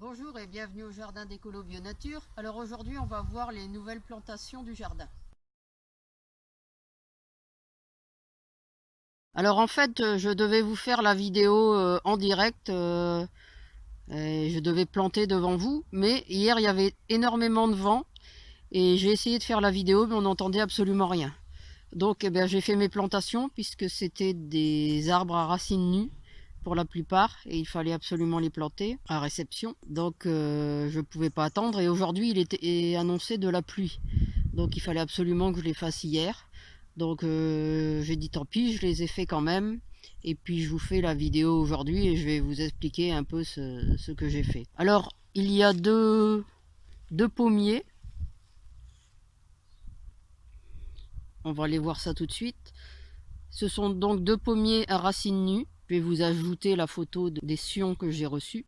Bonjour et bienvenue au jardin d'Écolo Bio Nature. Alors aujourd'hui on va voir les nouvelles plantations du jardin. Alors en fait je devais vous faire la vidéo en direct et je devais planter devant vous, mais hier il y avait énormément de vent et j'ai essayé de faire la vidéo mais on n'entendait absolument rien. Donc j'ai fait mes plantations puisque c'était des arbres à racines nues pour la plupart et il fallait absolument les planter à réception. Donc je ne pouvais pas attendre et aujourd'hui il était annoncé de la pluie. Donc il fallait absolument que je les fasse hier. Donc j'ai dit tant pis, je les ai fait quand même. Et puis je vous fais la vidéo aujourd'hui et je vais vous expliquer un peu ce que j'ai fait. Alors il y a deux pommiers. On va aller voir ça tout de suite. Ce sont donc deux pommiers à racines nues. Je vais vous ajouter la photo des sions que j'ai reçus.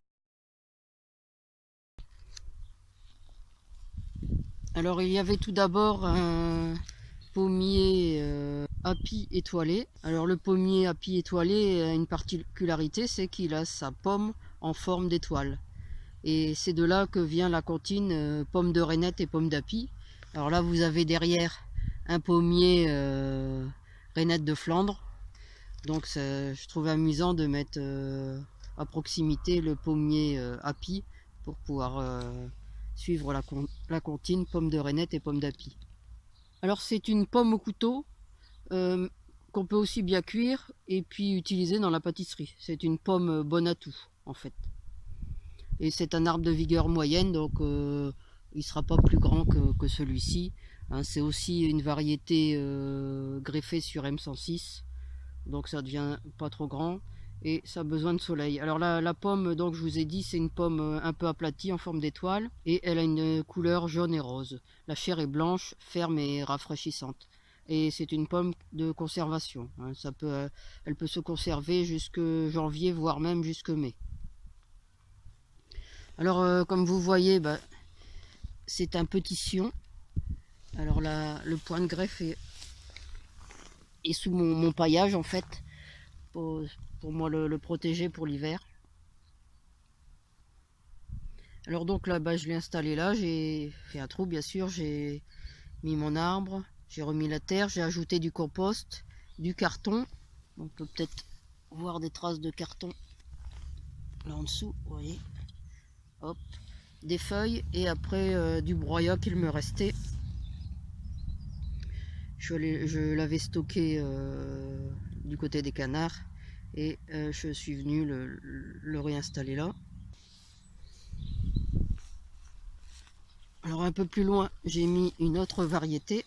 Alors il y avait tout d'abord un pommier Happy étoilé. Alors le pommier Happy étoilé a une particularité, c'est qu'il a sa pomme en forme d'étoile. Et c'est de là que vient la comptine pomme de Reinette et pomme d'Happy. Alors là vous avez derrière un pommier Reinette de Flandre. Donc je trouve amusant de mettre à proximité le pommier Happy pour pouvoir suivre la comptine pomme de Reinette et pomme d'Happy. Alors c'est une pomme au couteau qu'on peut aussi bien cuire et puis utiliser dans la pâtisserie. C'est une pomme bonne à tout en fait. Et c'est un arbre de vigueur moyenne, donc il ne sera pas plus grand que celui-ci. Hein, c'est aussi une variété greffée sur M106. Donc ça devient pas trop grand et ça a besoin de soleil. Alors la pomme, donc je vous ai dit, c'est une pomme un peu aplatie en forme d'étoile et elle a une couleur jaune et rose. La chair est blanche, ferme et rafraîchissante. Et c'est une pomme de conservation. Hein. Elle peut se conserver jusque janvier, voire même jusque mai. Alors comme vous voyez, c'est un petit sion. Alors le point de greffe est sous mon paillage en fait. Pour moi le protéger pour l'hiver. Alors donc là je l'ai installé là, j'ai fait un trou bien sûr, j'ai mis mon arbre, j'ai remis la terre, j'ai ajouté du compost, du carton. On peut peut-être voir des traces de carton là en dessous, vous voyez. Hop, des feuilles et après du broyat qu'il me restait. Je l'avais stocké du côté des canards et je suis venu le réinstaller là. Alors un peu plus loin, j'ai mis une autre variété.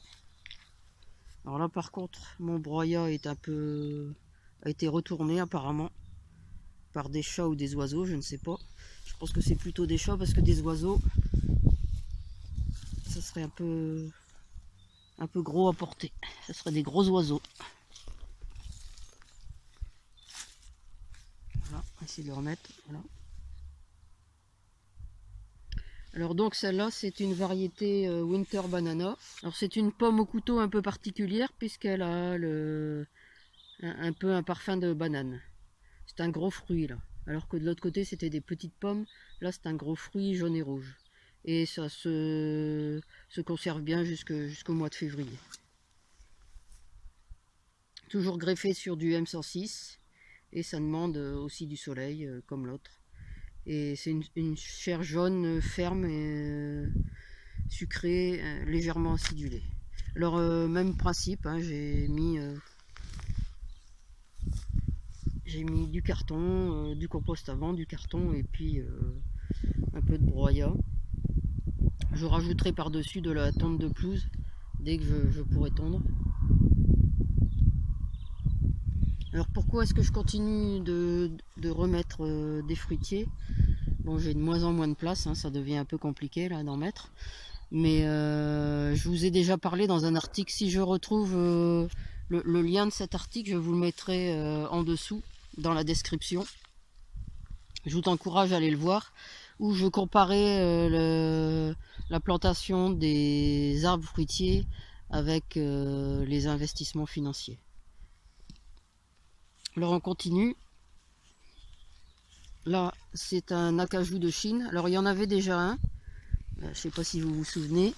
Alors là par contre, mon broyat est a été retourné apparemment par des chats ou des oiseaux, je ne sais pas. Je pense que c'est plutôt des chats parce que des oiseaux, ça serait un peu gros à porter. Ça serait des gros oiseaux. Voilà, on va essayer de le remettre. Voilà. Alors donc celle-là c'est une variété Winter Banana. Alors c'est une pomme au couteau un peu particulière puisqu'elle a un peu un parfum de banane. C'est un gros fruit là. Alors que de l'autre côté c'était des petites pommes. Là c'est un gros fruit jaune et rouge. Et ça se conserve bien jusqu'au mois de février. Toujours greffé sur du M106. Et ça demande aussi du soleil comme l'autre. Et c'est une chair jaune ferme et sucrée, légèrement acidulée. Alors même principe, hein, j'ai mis du carton, du compost avant, du carton et puis un peu de broyat. Je rajouterai par-dessus de la tonte de pelouse dès que je pourrai tondre. Alors pourquoi est-ce que je continue de remettre des fruitiers? Bon, j'ai de moins en moins de place, hein, ça devient un peu compliqué là d'en mettre. Mais je vous ai déjà parlé dans un article. Si je retrouve le lien de cet article, je vous le mettrai en dessous dans la description. Je vous encourage à aller le voir, où je comparais la plantation des arbres fruitiers avec les investissements financiers. Alors on continue. là c'est un acajou de Chine. Alors il y en avait déjà un, je sais pas si vous vous souvenez.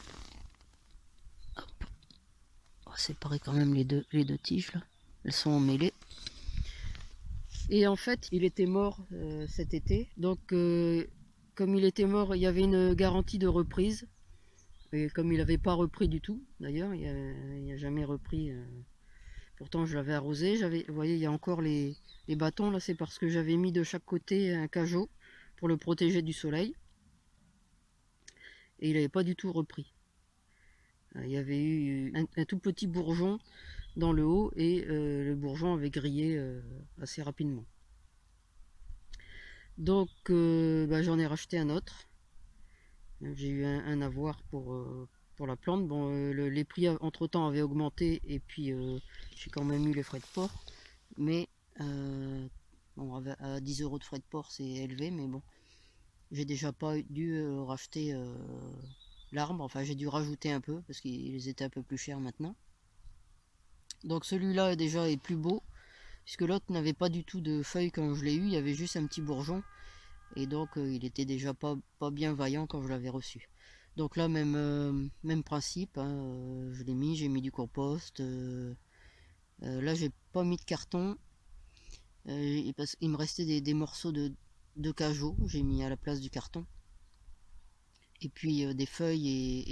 On va séparer quand même les deux tiges là, elles sont emmêlées. Et en fait il était mort cet été, donc comme il était mort, il y avait une garantie de reprise. Et comme il n'avait pas repris du tout, d'ailleurs, il n'a jamais repris. Pourtant, je l'avais arrosé. Vous voyez, il y a encore les bâtons. Là, c'est parce que j'avais mis de chaque côté un cajot pour le protéger du soleil. Et il n'avait pas du tout repris. Il y avait eu un tout petit bourgeon dans le haut et le bourgeon avait grillé assez rapidement. Donc, j'en ai racheté un autre. J'ai eu un avoir pour la plante. Bon, les prix entre temps avaient augmenté et puis j'ai quand même eu les frais de port. Mais bon, à 10 € de frais de port, c'est élevé, mais bon, j'ai déjà pas dû racheter l'arbre. Enfin, j'ai dû rajouter un peu parce qu'ils étaient un peu plus chers maintenant. Donc celui-là déjà est plus beau puisque l'autre n'avait pas du tout de feuilles quand je l'ai eu. Il y avait juste un petit bourgeon. Et donc il était déjà pas bien vaillant quand je l'avais reçu. Donc là même principe, hein, je l'ai mis, j'ai mis du compost. Là j'ai pas mis de carton. Il me restait des morceaux de cajot, j'ai mis à la place du carton. Et puis des feuilles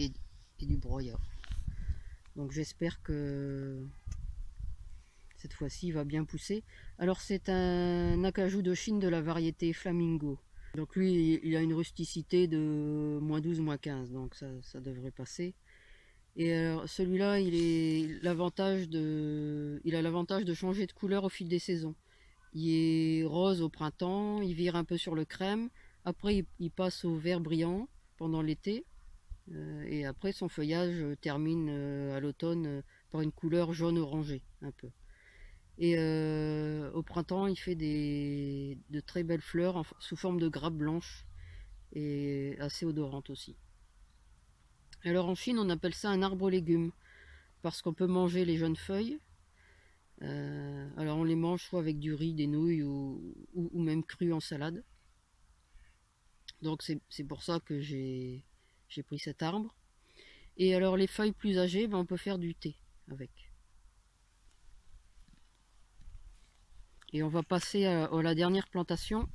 et du broyat. Donc j'espère que cette fois-ci il va bien pousser. Alors c'est un acajou de Chine de la variété Flamingo. Donc lui, il a une rusticité de -12, -15, donc ça devrait passer. Et alors celui-là, il a l'avantage de changer de couleur au fil des saisons. Il est rose au printemps, il vire un peu sur le crème, après il passe au vert brillant pendant l'été, et après son feuillage termine à l'automne par une couleur jaune orangé un peu. Et au printemps, il fait de très belles fleurs sous forme de grappes blanches et assez odorantes aussi. Alors en Chine, on appelle ça un arbre légume parce qu'on peut manger les jeunes feuilles. Alors on les mange soit avec du riz, des nouilles ou même crues en salade. Donc c'est pour ça que j'ai pris cet arbre. Et alors les feuilles plus âgées, on peut faire du thé avec. Et on va passer à la dernière plantation.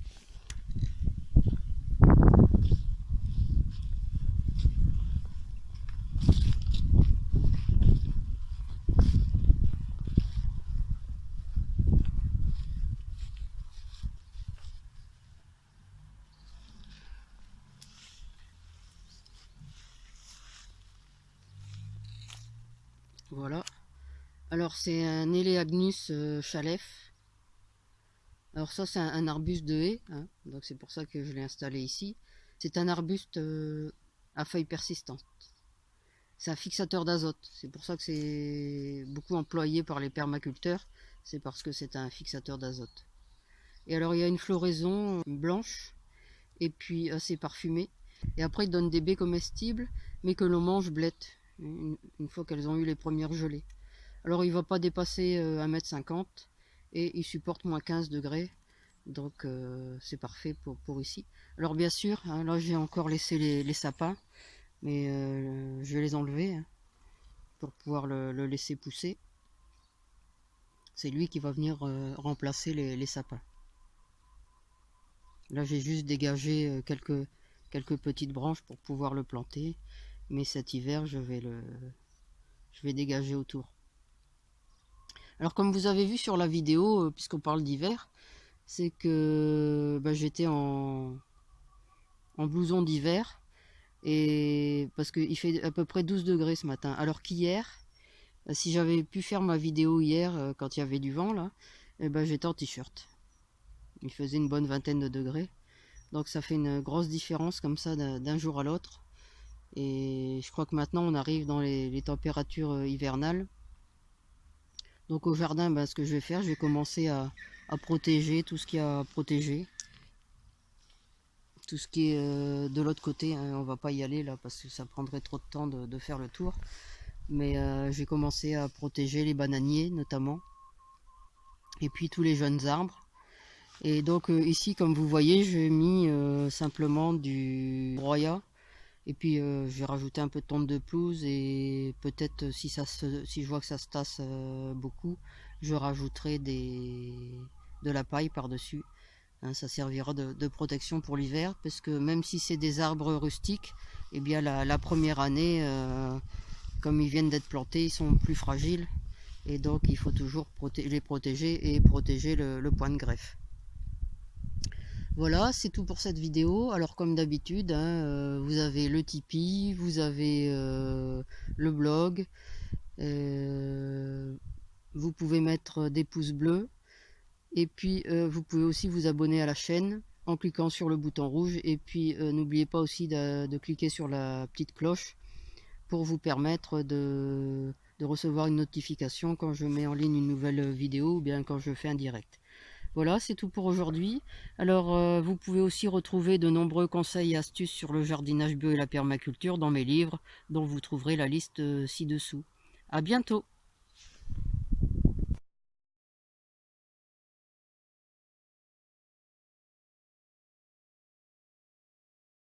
Voilà. Alors c'est un Eleagnus chalef. Alors ça c'est un arbuste de haie, hein, donc c'est pour ça que je l'ai installé ici. C'est un arbuste à feuilles persistantes. C'est un fixateur d'azote. C'est pour ça que c'est beaucoup employé par les permaculteurs. C'est parce que c'est un fixateur d'azote. Et alors il y a une floraison blanche et puis assez parfumée. Et après il donne des baies comestibles mais que l'on mange blettes une fois qu'elles ont eu les premières gelées. Alors il ne va pas dépasser 1,50 m et il supporte -15 degrés. Donc c'est parfait pour ici. Alors bien sûr, hein, là j'ai encore laissé les sapins. Mais je vais les enlever hein, pour pouvoir le laisser pousser. C'est lui qui va venir remplacer les sapins. Là j'ai juste dégagé quelques petites branches pour pouvoir le planter. Mais cet hiver je vais dégager autour. Alors comme vous avez vu sur la vidéo, puisqu'on parle d'hiver, c'est que j'étais en blouson d'hiver. Et parce qu'il fait à peu près 12 degrés ce matin. Alors qu'hier, si j'avais pu faire ma vidéo hier quand il y avait du vent là, j'étais en t-shirt. Il faisait une bonne vingtaine de degrés. Donc ça fait une grosse différence comme ça d'un jour à l'autre. Et je crois que maintenant on arrive dans les températures hivernales. Donc au jardin, ce que je vais faire, je vais commencer à protéger tout ce qu'il y a à protéger. Tout ce qui est de l'autre côté, hein, on va pas y aller là parce que ça prendrait trop de temps de faire le tour. Mais j'ai commencé à protéger les bananiers notamment. Et puis tous les jeunes arbres. Et donc ici, comme vous voyez, j'ai mis simplement du broyat. Et puis j'ai rajouté un peu de tonte de pelouse et peut-être si si je vois que ça se tasse beaucoup, je rajouterai de la paille par-dessus. Hein, ça servira de protection pour l'hiver, parce que même si c'est des arbres rustiques, eh bien la première année, comme ils viennent d'être plantés, ils sont plus fragiles. Et donc il faut toujours les protéger et protéger le point de greffe. Voilà, c'est tout pour cette vidéo. Alors comme d'habitude, hein, vous avez le Tipeee, vous avez le blog, vous pouvez mettre des pouces bleus, et puis vous pouvez aussi vous abonner à la chaîne en cliquant sur le bouton rouge, et puis n'oubliez pas aussi de cliquer sur la petite cloche pour vous permettre de recevoir une notification quand je mets en ligne une nouvelle vidéo ou bien quand je fais un direct. Voilà, c'est tout pour aujourd'hui. Alors, vous pouvez aussi retrouver de nombreux conseils et astuces sur le jardinage bio et la permaculture dans mes livres, dont vous trouverez la liste ci-dessous. À bientôt!